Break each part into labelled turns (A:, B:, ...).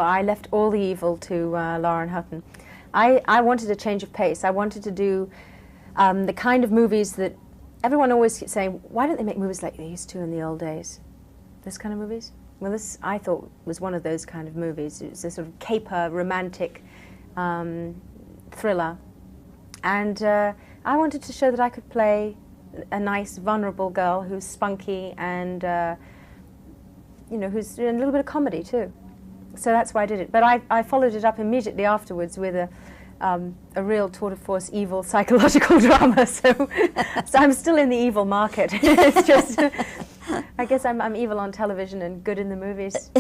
A: I left all the evil to Lauren Hutton. I wanted a change of pace. I wanted to do the kind of movies that everyone always keeps saying, why don't they make movies like they used to in the old days? This kind of movies? Well, this, I thought, was one of those kind of movies. It was a sort of caper, romantic thriller. And I wanted to show that I could play a nice, vulnerable girl who's spunky and, you know, who's doing a little bit of comedy, too. So that's why I did it. But I followed it up immediately afterwards with a real tour de force evil psychological drama. So I'm still in the evil market. It's just, I guess I'm evil on television and good in the movies.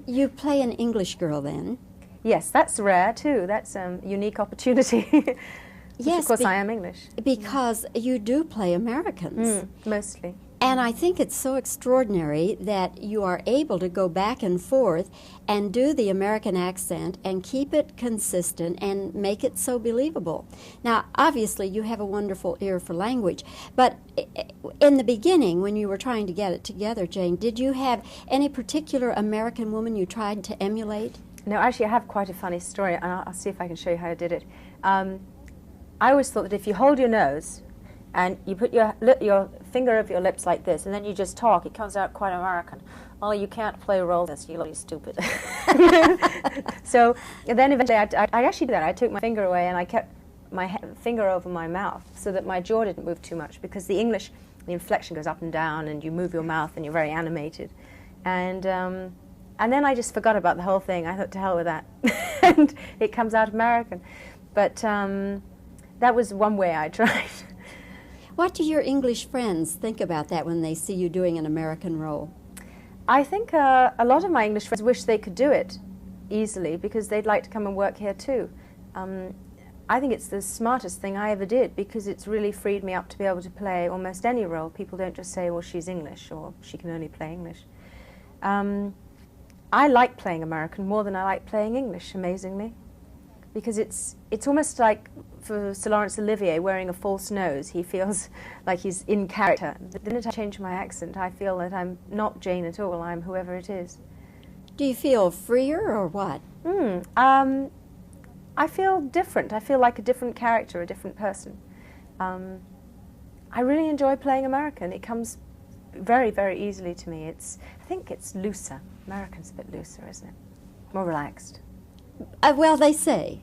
B: You play an English girl then?
A: Yes, that's rare too. That's a unique opportunity.
B: Yes,
A: of course I am English.
B: Because you do play Americans.
A: Mostly.
B: And I think it's so extraordinary that you are able to go back and forth and do the American accent and keep it consistent and make it so believable. Now, obviously, you have a wonderful ear for language, but in the beginning, when you were trying to get it together, Jane, did you have any particular American woman you tried to emulate?
A: No, actually, I have quite a funny story, and I'll see if I can show you how I did it. I always thought that if you hold your nose, and you put your finger over your lips like this, and then you just talk, it comes out quite American. Oh, you can't play roles, you're really stupid. So then eventually I actually did that. I took my finger away and I kept my finger over my mouth so that my jaw didn't move too much, because the English, the inflection goes up and down and you move your mouth and you're very animated. And then I just forgot about the whole thing. I thought, to hell with that. And it comes out American. But that was one way I tried.
B: What do your English friends think about that when they see you doing an American role?
A: I think a lot of my English friends wish they could do it easily because they'd like to come and work here too. I think it's the smartest thing I ever did because it's really freed me up to be able to play almost any role. People don't just say, well, she's English or she can only play English. I like playing American more than I like playing English, amazingly, because it's almost like for Sir Laurence Olivier wearing a false nose. He feels like he's in character. The minute I change my accent, I feel that I'm not Jane at all. I'm whoever it is.
B: Do you feel freer or what?
A: I feel different. I feel like a different character, a different person. I really enjoy playing American. It comes very, very easily to me. I think it's looser. American's a bit looser, isn't it? More relaxed.
B: Well, they say,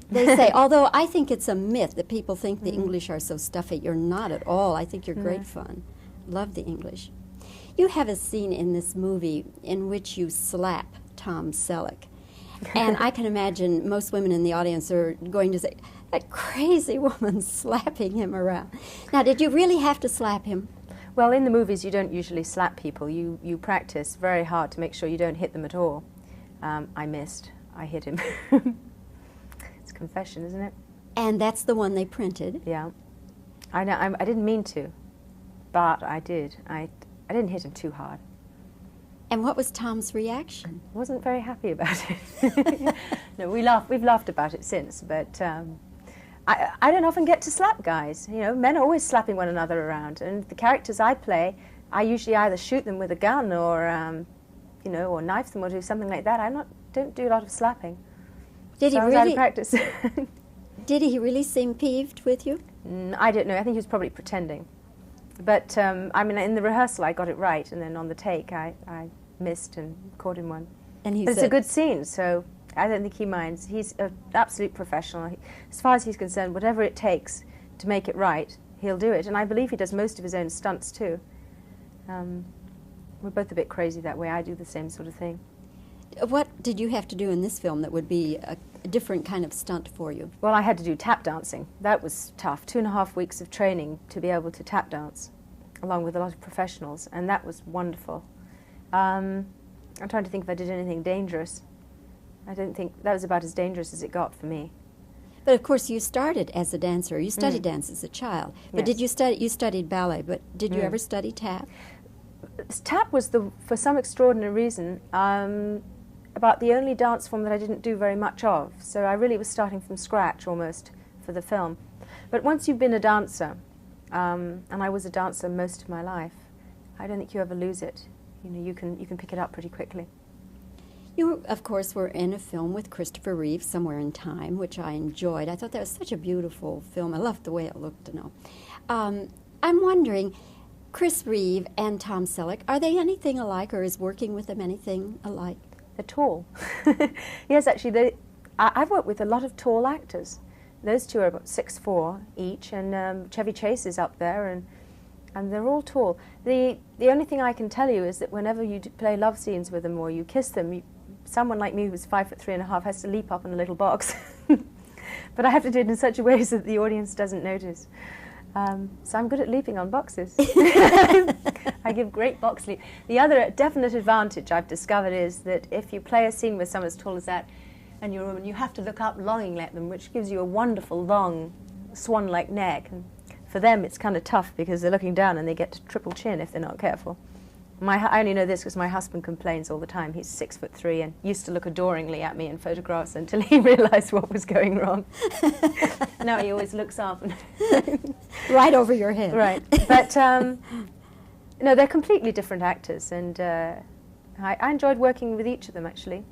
B: although I think it's a myth that people think the English are so stuffy. You're not at all. I think you're great fun. Love the English. You have a scene in this movie in which you slap Tom Selleck. And I can imagine most women in the audience are going to say, that crazy woman slapping him around. Now, did you really have to slap him?
A: Well, in the movies, you don't usually slap people. You practice very hard to make sure you don't hit them at all. I missed. I hit him. It's a confession, isn't it?
B: And that's the one they printed.
A: Yeah. I know. I didn't mean to, but I did. I didn't hit him too hard.
B: And what was Tom's reaction?
A: I wasn't very happy about it. No, we've laughed about it since, but I don't often get to slap guys. You know, men are always slapping one another around, and the characters I play, I usually either shoot them with a gun or, you know, or knife them or do something like that. Don't do a lot of slapping.
B: Did he
A: I was out of practice.
B: Did he really seem peeved with you?
A: I don't know. I think he was probably pretending. But I mean, in the rehearsal, I got it right, and then on the take, I missed and caught him one.
B: And
A: but it's a good scene, so I don't think he minds. He's an absolute professional. As far as he's concerned, whatever it takes to make it right, he'll do it. And I believe he does most of his own stunts too. We're both a bit crazy that way. I do the same sort of thing.
B: What did you have to do in this film that would be a different kind of stunt for you?
A: Well, I had to do tap dancing. That was tough. 2.5 weeks of training to be able to tap dance, along with a lot of professionals, and that was wonderful. I'm trying to think if I did anything dangerous. I don't think that was about as dangerous as it got for me.
B: But of course, you started as a dancer. You studied dance as a child. But
A: Yes.
B: You studied ballet, but did you ever study tap?
A: Tap was, for some extraordinary reason, about the only dance form that I didn't do very much of. So I really was starting from scratch almost for the film. But once you've been a dancer, and I was a dancer most of my life, I don't think you ever lose it. You know, you can pick it up pretty quickly.
B: You, of course, were in a film with Christopher Reeve, Somewhere in Time, which I enjoyed. I thought that was such a beautiful film. I loved the way it looked, you know. I'm wondering, Chris Reeve and Tom Selleck, are they anything alike, or is working with them anything alike?
A: They're tall. Yes, actually, I've worked with a lot of tall actors. Those two are about 6'4" each, and Chevy Chase is up there, and they're all tall. The only thing I can tell you is that whenever you play love scenes with them or you kiss them, someone like me who's 5'3.5" has to leap up in a little box. But I have to do it in such a way so that the audience doesn't notice. So I'm good at leaping on boxes. I give great box leap. The other definite advantage I've discovered is that if you play a scene with someone as tall as that, and you're a woman, you have to look up longingly at them, which gives you a wonderful, long, swan-like neck. And for them, it's kind of tough because they're looking down and they get to triple chin if they're not careful. I only know this because my husband complains all the time. He's 6'3" and used to look adoringly at me in photographs until he realized what was going wrong. Now he always looks up. And
B: right over your head.
A: Right. But, no, they're completely different actors, and I enjoyed working with each of them, actually.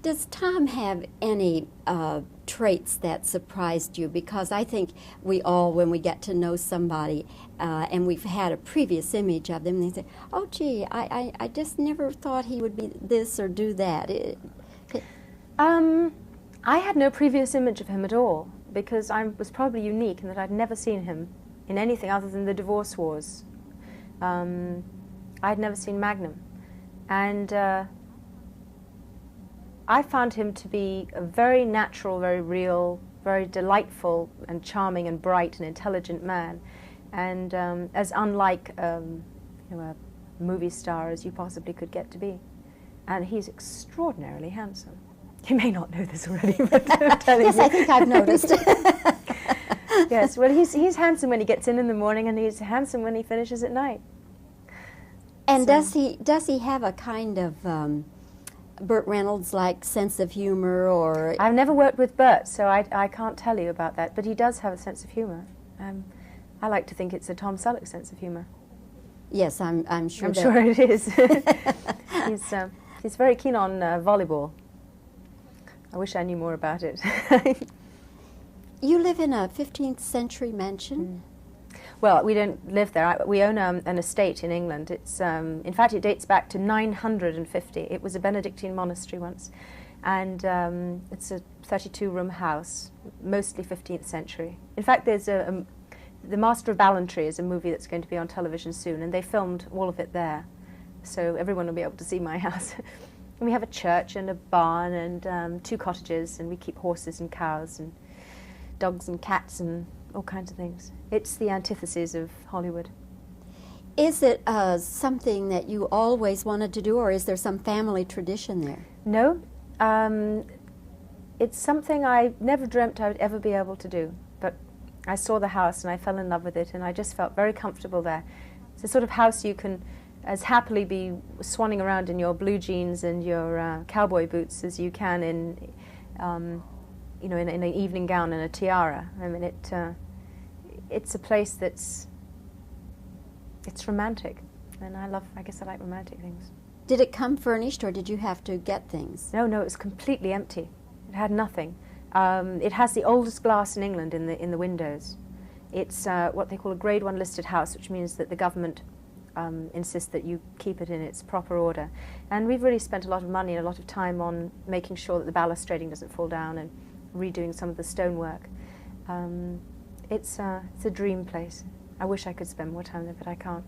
B: Does Tom have any traits that surprised you? Because I think we all, when we get to know somebody and we've had a previous image of them, they say, oh, gee, I just never thought he would be this or do that.
A: I had no previous image of him at all, because I was probably unique in that I'd never seen him in anything other than the Divorce Wars. I'd never seen Magnum. And I found him to be a very natural, very real, very delightful and charming and bright and intelligent man, and as unlike a movie star as you possibly could get to be. And he's extraordinarily handsome. You may not know this already, but I'm telling
B: yes,
A: you.
B: I think I've noticed.
A: Yes, well, he's handsome when he gets in the morning, and he's handsome when he finishes at night.
B: And so, does he have a kind of Burt Reynolds-like sense of humor, or?
A: I've never worked with Burt, so I can't tell you about that, but he does have a sense of humor. I like to think it's a Tom Selleck sense of humor.
B: Yes, I'm sure.
A: I'm sure it is. He's very keen on volleyball. I wish I knew more about it.
B: You live in a 15th century mansion?
A: Well, we don't live there. We own an estate in England. It's, in fact, it dates back to 950. It was a Benedictine monastery once. And it's a 32-room house, mostly 15th century. In fact, there's The Master of Ballantrae is a movie that's going to be on television soon, and they filmed all of it there. So everyone will be able to see my house. And we have a church and a barn and 2 cottages, and we keep horses and cows and dogs and cats and all kinds of things. It's the antithesis of Hollywood.
B: Is it something that you always wanted to do, or is there some family tradition there?
A: No. It's something I never dreamt I would ever be able to do. But I saw the house and I fell in love with it, and I just felt very comfortable there. It's the sort of house you can as happily be swanning around in your blue jeans and your cowboy boots as you can in in an evening gown and a tiara. I mean, it's a place it's romantic, and I guess I like romantic things.
B: Did it come furnished, or did you have to get things?
A: No, it was completely empty. It had nothing. It has the oldest glass in England in the windows. It's what they call a Grade 1 listed house, which means that the government insists that you keep it in its proper order. And we've really spent a lot of money and a lot of time on making sure that the balustrading doesn't fall down and redoing some of the stonework. It's a dream place. I wish I could spend more time there, but I can't.